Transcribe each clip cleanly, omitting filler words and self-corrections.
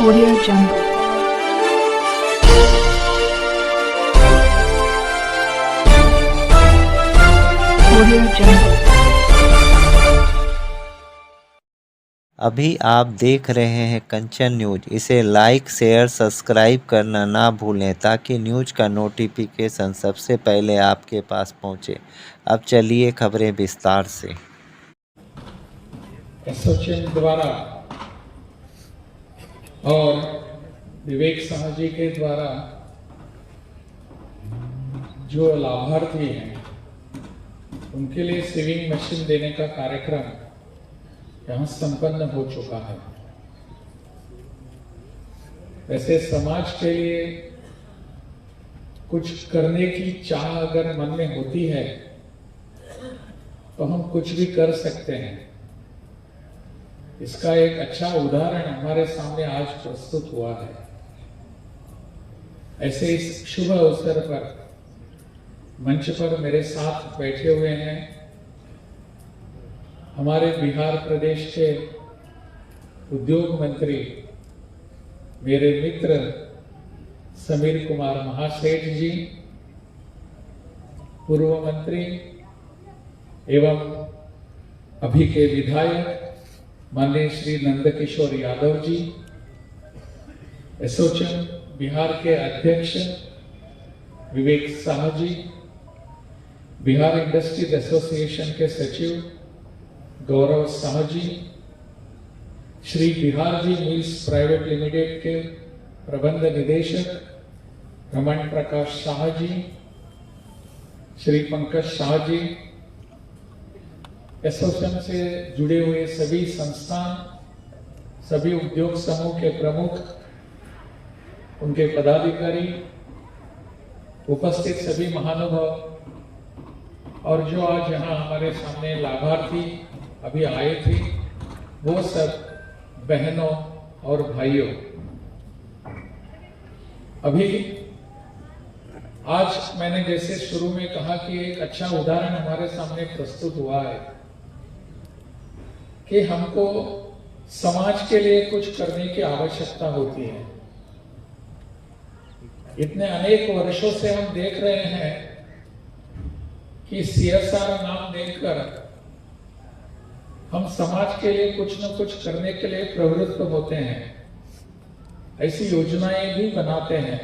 Audio Jungle. Audio Jungle. अभी आप देख रहे हैं कंचन न्यूज। इसे लाइक शेयर सब्सक्राइब करना ना भूलें ताकि न्यूज का नोटिफिकेशन सबसे पहले आपके पास पहुंचे। अब चलिए खबरें विस्तार से। एसोसिएशन द्वारा और विवेक शाह जी के द्वारा जो लाभार्थी हैं उनके लिए सीविंग मशीन देने का कार्यक्रम यहाँ संपन्न हो चुका है। वैसे समाज के लिए कुछ करने की चाह अगर मन में होती है तो हम कुछ भी कर सकते हैं। इसका एक अच्छा उदाहरण हमारे सामने आज प्रस्तुत हुआ है। ऐसे इस शुभ अवसर पर मंच पर मेरे साथ बैठे हुए हैं हमारे बिहार प्रदेश के उद्योग मंत्री मेरे मित्र समीर कुमार महासेठ जी, पूर्व मंत्री एवं अभी के विधायक माननीय श्री नंदकिशोर यादव जी, एसोचैम बिहार के अध्यक्ष विवेक शाह जी, बिहार इंडस्ट्रीज एसोसिएशन के सचिव गौरव शाह जी, श्री बिहार जी मिल्स प्राइवेट लिमिटेड के प्रबंध निदेशक रमन प्रकाश शाह जी, श्री पंकज शाह जी, एसोसिएशन से जुड़े हुए सभी संस्थान, सभी उद्योग समूह के प्रमुख, उनके पदाधिकारी, उपस्थित सभी महानुभाव और जो आज यहाँ हमारे सामने लाभार्थी अभी आए थे, वो सब बहनों और भाइयों, अभी आज मैंने जैसे शुरू में कहा कि एक अच्छा उदाहरण हमारे सामने प्रस्तुत हुआ है कि हमको समाज के लिए कुछ करने की आवश्यकता होती है। इतने अनेक वर्षों से हम देख रहे हैं कि सीएसआर नाम देकर हम समाज के लिए कुछ न कुछ करने के लिए प्रवृत्त होते हैं, ऐसी योजनाएं भी बनाते हैं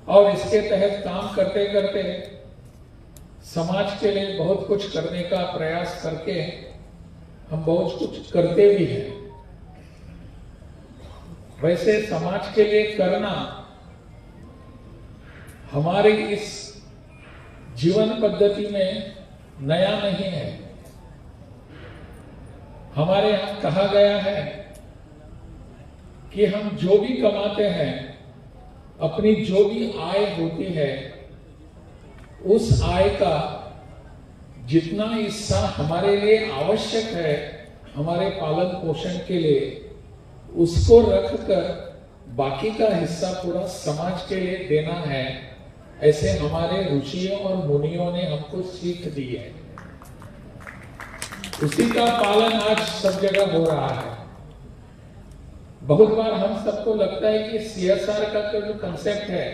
और इसके तहत काम करते करते समाज के लिए बहुत कुछ करने का प्रयास करके हम बहुत कुछ करते भी हैं। वैसे समाज के लिए करना हमारी इस जीवन पद्धति में नया नहीं है। हमारे यहाँ कहा गया है कि हम जो भी कमाते हैं, अपनी जो भी आय होती है, उस आय का जितना हिस्सा हमारे लिए आवश्यक है हमारे पालन पोषण के लिए, उसको रखकर बाकी का हिस्सा पूरा समाज के लिए देना है। ऐसे हमारे ऋषियों और मुनियों ने हमको सीख दी है। उसी का पालन आज सब जगह हो रहा है। बहुत बार हम सबको लगता है कि सीएसआर का जो कंसेप्ट है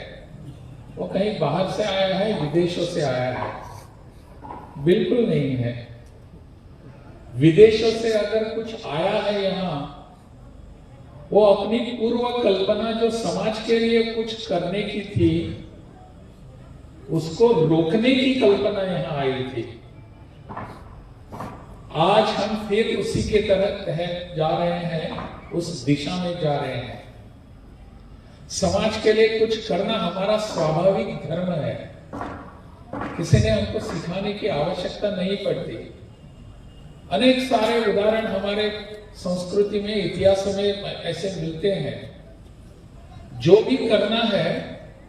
वो कहीं बाहर से आया है, विदेशों से आया है। बिल्कुल नहीं है। विदेशों से अगर कुछ आया है यहाँ, वो अपनी पूर्व कल्पना जो समाज के लिए कुछ करने की थी, उसको रोकने की कल्पना यहाँ आई थी। आज हम फिर उसी के तहत जा रहे हैं, उस दिशा में जा रहे हैं। समाज के लिए कुछ करना हमारा स्वाभाविक धर्म है। किसी ने हमको सिखाने की आवश्यकता नहीं पड़ती। अनेक सारे उदाहरण हमारे संस्कृति में, इतिहास में ऐसे मिलते हैं। जो भी करना है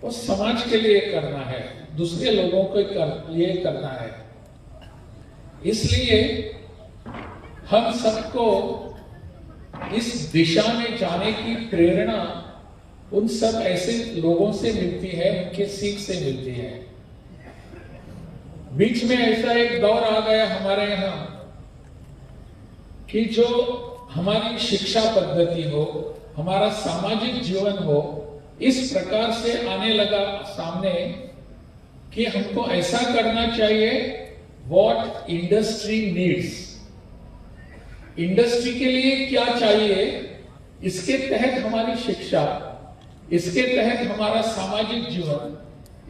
वो समाज के लिए करना है, दूसरे लोगों के लिए करना है। इसलिए हम सबको इस दिशा में जाने की प्रेरणा उन सब ऐसे लोगों से मिलती है, उनके सीख से मिलती है। बीच में ऐसा एक दौर आ गया हमारे यहाँ कि जो हमारी शिक्षा पद्धति हो, हमारा सामाजिक जीवन हो, इस प्रकार से आने लगा सामने कि हमको ऐसा करना चाहिए व्हाट इंडस्ट्री नीड्स। इंडस्ट्री के लिए क्या चाहिए, इसके तहत हमारी शिक्षा, इसके तहत हमारा सामाजिक जीवन,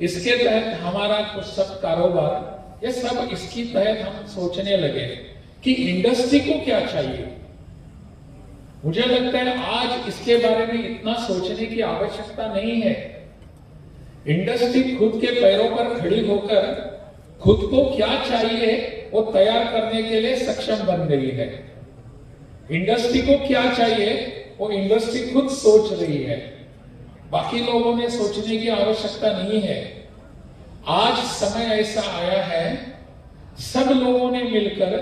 इसके तहत हमारा कुछ सब कारोबार, ये सब इसकी तहत हम सोचने लगे कि इंडस्ट्री को क्या चाहिए। मुझे लगता है आज इसके बारे में इतना सोचने की आवश्यकता नहीं है। इंडस्ट्री खुद के पैरों पर खड़ी होकर खुद को क्या चाहिए वो तैयार करने के लिए सक्षम बन गई है। इंडस्ट्री को क्या चाहिए वो इंडस्ट्री खुद सोच रही है, बाकी लोगों ने सोचने की आवश्यकता नहीं है। आज समय ऐसा आया है, सब लोगों ने मिलकर,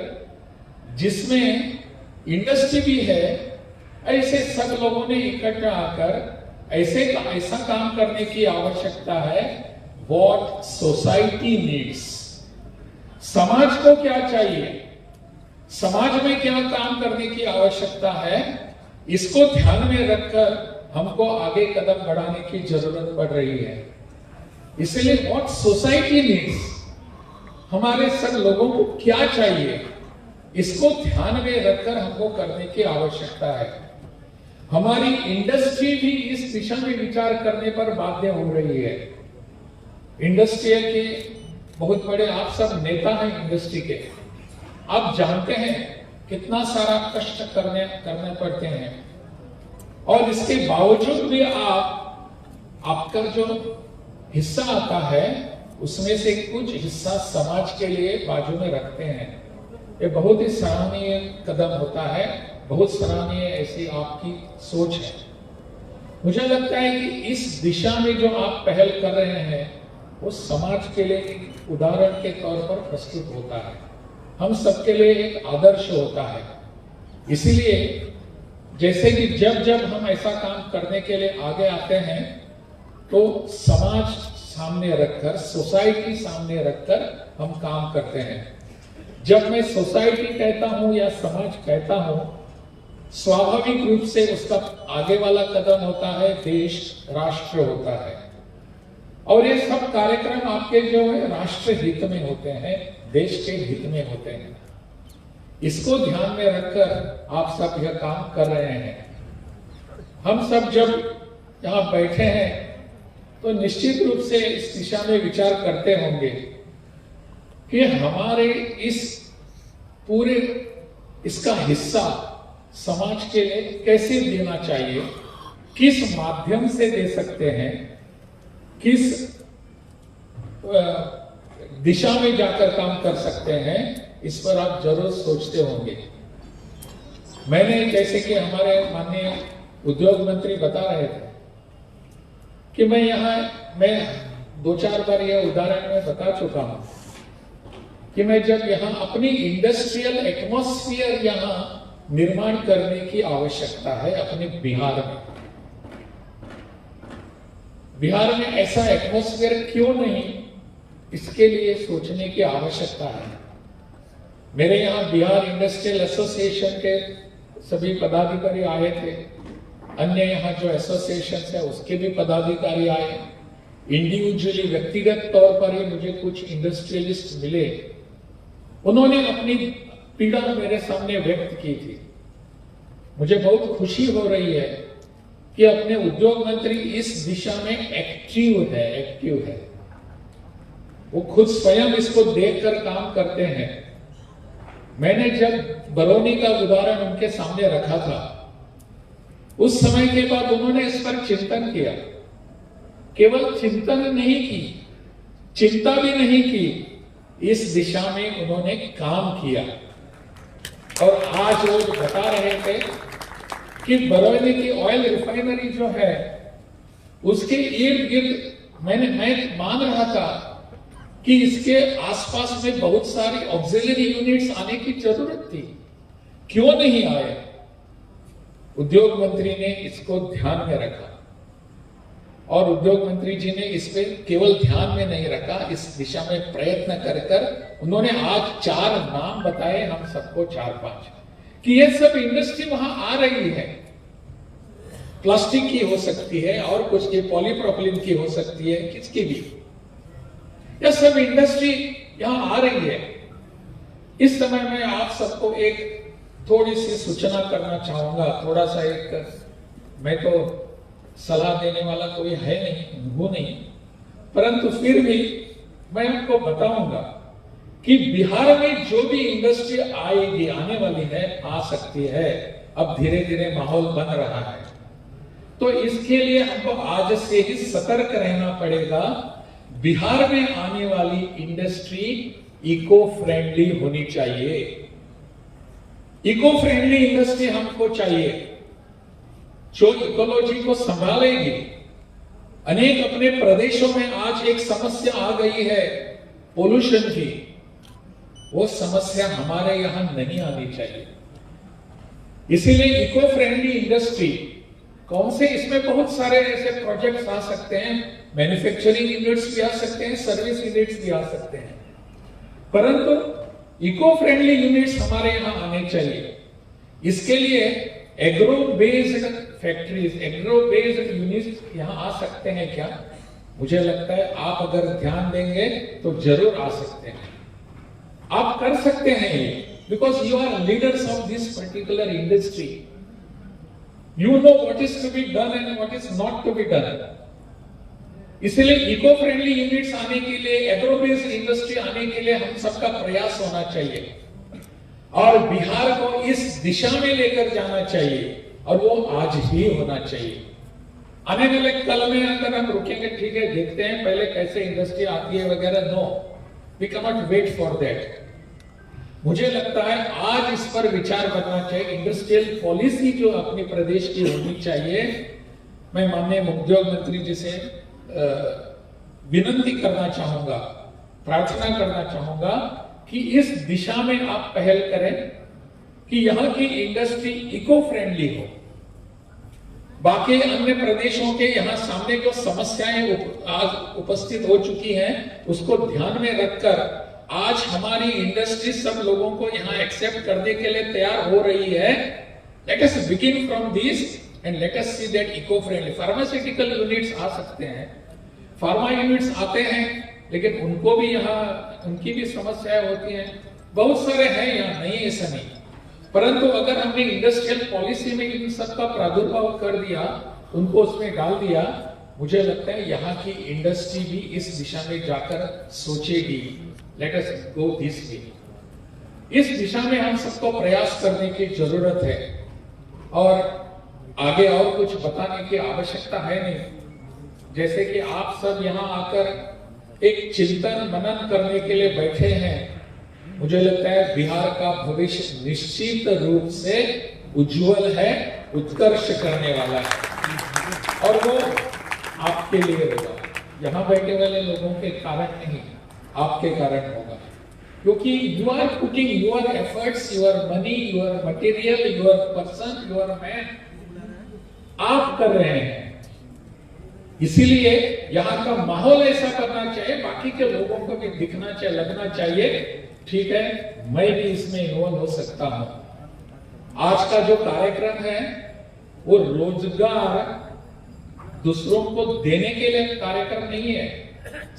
जिसमें इंडस्ट्री भी है, ऐसे सब लोगों ने इकट्ठा आकर ऐसा काम करने की आवश्यकता है व्हाट सोसाइटी नीड्स। समाज को क्या चाहिए, समाज में क्या काम करने की आवश्यकता है, इसको ध्यान में रखकर हमको आगे कदम बढ़ाने की जरूरत पड़ रही है। इसलिए व्हाट सोसाइटी नीड्स, हमारे सब लोगों को क्या चाहिए, इसको ध्यान में रखकर हमको करने की आवश्यकता है। हमारी इंडस्ट्री भी इस दिशा में विचार करने पर बाध्य हो रही है। इंडस्ट्री के बहुत बड़े आप सब नेता हैं इंडस्ट्री के, आप जानते हैं कितना सारा कष्ट करने पड़ते हैं, और इसके बावजूद भी आपका जो हिस्सा आता है उसमें से कुछ हिस्सा समाज के लिए बाजू में रखते हैं। ये बहुत ही सराहनीय कदम होता है, बहुत सराहनीय ऐसी आपकी सोच है। मुझे लगता है कि इस दिशा में जो आप पहल कर रहे हैं वो समाज के लिए एक उदाहरण के तौर पर प्रस्तुत होता है, हम सबके लिए एक आदर्श होता है। इसीलिए जैसे कि जब जब हम ऐसा काम करने के लिए आगे आते हैं तो समाज सामने रखकर, सोसाइटी सामने रखकर हम काम करते हैं। जब मैं सोसाइटी कहता हूं या समाज कहता हूं, स्वाभाविक रूप से उसका आगे वाला कदम होता है देश, राष्ट्र होता है, और ये सब कार्यक्रम आपके जो है राष्ट्र हित में होते हैं, देश के हित में होते हैं। इसको ध्यान में रखकर आप सब यह काम कर रहे हैं। हम सब जब यहाँ बैठे हैं तो निश्चित रूप से इस दिशा में विचार करते होंगे कि हमारे इस पूरे इसका हिस्सा समाज के लिए कैसे देना चाहिए, किस माध्यम से दे सकते हैं, किस दिशा में जाकर काम कर सकते हैं, इस पर आप जरूर सोचते होंगे। मैंने जैसे कि हमारे माननीय उद्योग मंत्री बता रहे थे कि मैं 2-4 बार यह उदाहरण में बता चुका हूं कि मैं जब यहां अपनी इंडस्ट्रियल एटमॉस्फेयर यहां निर्माण करने की आवश्यकता है अपने बिहार में ऐसा एटमॉस्फेयर क्यों नहीं, इसके लिए सोचने की आवश्यकता है। मेरे यहाँ बिहार इंडस्ट्रियल एसोसिएशन के सभी पदाधिकारी आए थे, अन्य यहाँ जो एसोसिएशन है उसके भी पदाधिकारी आए, इंडिविजुअली व्यक्तिगत तौर पर ही मुझे कुछ इंडस्ट्रियलिस्ट मिले, उन्होंने अपनी पीड़ा मेरे सामने व्यक्त की थी। मुझे बहुत खुशी हो रही है कि अपने उद्योग मंत्री इस दिशा में एक्टिव है। वो खुद स्वयं इसको देखकर काम करते हैं। मैंने जब बरौनी का उदाहरण उनके सामने रखा था, उस समय के बाद उन्होंने इस पर चिंतन किया। केवल चिंतन नहीं की, चिंता भी नहीं की, इस दिशा में उन्होंने काम किया। और आज वो बता रहे थे कि बरौनी की ऑयल रिफाइनरी जो है उसके इर्द गिर्द मैं मान रहा था कि इसके आसपास में बहुत सारी ऑक्सिलरी यूनिट्स आने की जरूरत थी, क्यों नहीं आए। उद्योग मंत्री ने इसको ध्यान में रखा, और उद्योग मंत्री जी ने इस पे केवल ध्यान में नहीं रखा, इस दिशा में प्रयत्न कर उन्होंने आज 4 नाम बताए, हम सबको 4-5 कि ये सब इंडस्ट्री वहां आ रही है। प्लास्टिक की हो सकती है और कुछ की, पॉलीप्रोपिलीन की हो सकती है, किसकी भी, यह सब इंडस्ट्री यहां आ रही है। इस समय में आप सबको एक थोड़ी सी सूचना करना चाहूंगा, थोड़ा सा एक, मैं तो सलाह देने वाला कोई है नहीं, वो नहीं, परंतु फिर भी मैं आपको बताऊंगा कि बिहार में जो भी इंडस्ट्री आएगी, आने वाली है, आ सकती है, अब धीरे धीरे माहौल बन रहा है, तो इसके लिए हमको आज से ही सतर्क रहना पड़ेगा। बिहार में आने वाली इंडस्ट्री इको फ्रेंडली होनी चाहिए। इको फ्रेंडली इंडस्ट्री हमको चाहिए जो इकोलॉजी को संभालेगी। अनेक अपने प्रदेशों में आज एक समस्या आ गई है पोल्यूशन की, वो समस्या हमारे यहां नहीं आनी चाहिए। इसीलिए इको फ्रेंडली इंडस्ट्री कौन से, इसमें बहुत सारे ऐसे प्रोजेक्ट्स आ सकते हैं, मैन्युफैक्चरिंग यूनिट्स भी आ सकते हैं, सर्विस यूनिट्स भी आ सकते हैं, परंतु इको फ्रेंडली यूनिट्स हमारे यहां आने चाहिए। इसके लिए agro based factories, agro based units यहां आ सकते हैं क्या? मुझे लगता है आप अगर ध्यान देंगे तो जरूर आ सकते हैं, आप कर सकते हैं ये, because you are leaders of this particular industry, you know what is to be done and what is not to be done. इसलिए इको फ्रेंडली यूनिट्स आने के लिए, एग्रो बेस्ड इंडस्ट्री आने के लिए हम सबका प्रयास होना चाहिए और बिहार को इस दिशा में लेकर जाना चाहिए, और वो आज ही होना चाहिए। आने वाले कल में अगर हम रुकेंगे, ठीक है, देखते हैं पहले कैसे इंडस्ट्री आती है वगैरह, no, we can not wait for that. मुझे लगता है आज इस पर विचार करना चाहिए। इंडस्ट्रियल पॉलिसी जो अपने प्रदेश की होनी चाहिए, मैं माननीय उद्योग मंत्री जी से विनती करना चाहूंगा, प्रार्थना करना चाहूंगा कि इस दिशा में आप पहल करें कि यहाँ की इंडस्ट्री इको फ्रेंडली हो। बाकी अन्य प्रदेशों के यहाँ सामने जो समस्याएं आज उपस्थित हो चुकी हैं, उसको ध्यान में रखकर आज हमारी इंडस्ट्री सब लोगों को यहाँ एक्सेप्ट करने के लिए तैयार हो रही है। Let us begin from this and let us see that eco friendly pharmaceutical units आ सकते हैं, फार्मा यूनिट्स आते हैं, लेकिन उनको भी यहाँ, उनकी भी समस्याएं होती हैं, बहुत सारे हैं यहाँ, नहीं ऐसा नहीं, परंतु अगर हमने इंडस्ट्रियल पॉलिसी में इन सबका प्रादुर्भाव कर दिया, उनको उसमें डाल दिया, मुझे लगता है यहाँ की इंडस्ट्री भी इस दिशा में जाकर सोचेगी, let us go this way. इस दिशा में हम सबको प्रयास करने की जरूरत है और आगे और कुछ बताने की आवश्यकता है नहीं। जैसे कि आप सब यहाँ आकर एक चिंतन मनन करने के लिए बैठे हैं, मुझे लगता है बिहार का भविष्य निश्चित रूप से उज्जवल है, उत्कर्ष करने वाला है, और वो आपके लिए होगा, यहाँ बैठे वाले लोगों के कारण नहीं, आपके कारण होगा, क्योंकि you are putting your efforts, your money, your material, your person, your man, आप कर रहे हैं। इसीलिए यहाँ का माहौल ऐसा करना चाहिए, बाकी के लोगों को भी दिखना चाहिए, लगना चाहिए, ठीक है, मैं भी इसमें इन्वॉल्व हो सकता हूं। आज का जो कार्यक्रम है वो रोजगार दूसरों को देने के लिए कार्यक्रम नहीं है,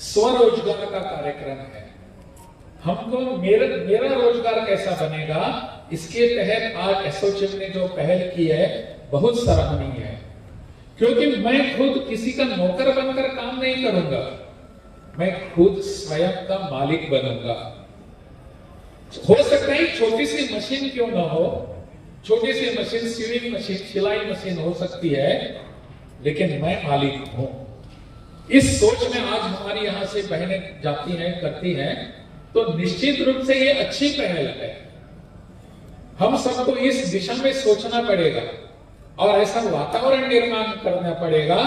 स्वरोजगार का कार्यक्रम है। हमको मेरा रोजगार कैसा बनेगा, इसके तहत आज एसोचैम ने जो पहल की है बहुत सराहनीय है, क्योंकि मैं खुद किसी का नौकर बनकर काम नहीं करूंगा, मैं खुद स्वयं का मालिक बनूंगा। हो सकता है छोटी सी मशीन क्यों ना हो, छोटी सी मशीन, सीविंग मशीन, सिलाई मशीन हो सकती है, लेकिन मैं मालिक हूं। इस सोच में आज हमारी यहां से बहनें जाती हैं, करती हैं, तो निश्चित रूप से ये अच्छी पहल है। हम सबको इस दिशा में सोचना पड़ेगा और ऐसा वातावरण निर्माण करना पड़ेगा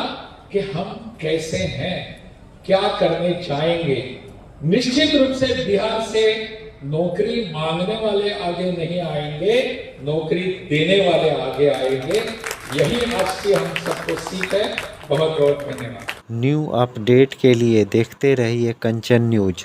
कि हम कैसे हैं, क्या करने चाहेंगे। निश्चित रूप से बिहार से नौकरी मांगने वाले आगे नहीं आएंगे, नौकरी देने वाले आगे आएंगे। यही आज से हम सबको सीख है। बहुत बहुत धन्यवाद। न्यू अपडेट के लिए देखते रहिए कंचन न्यूज।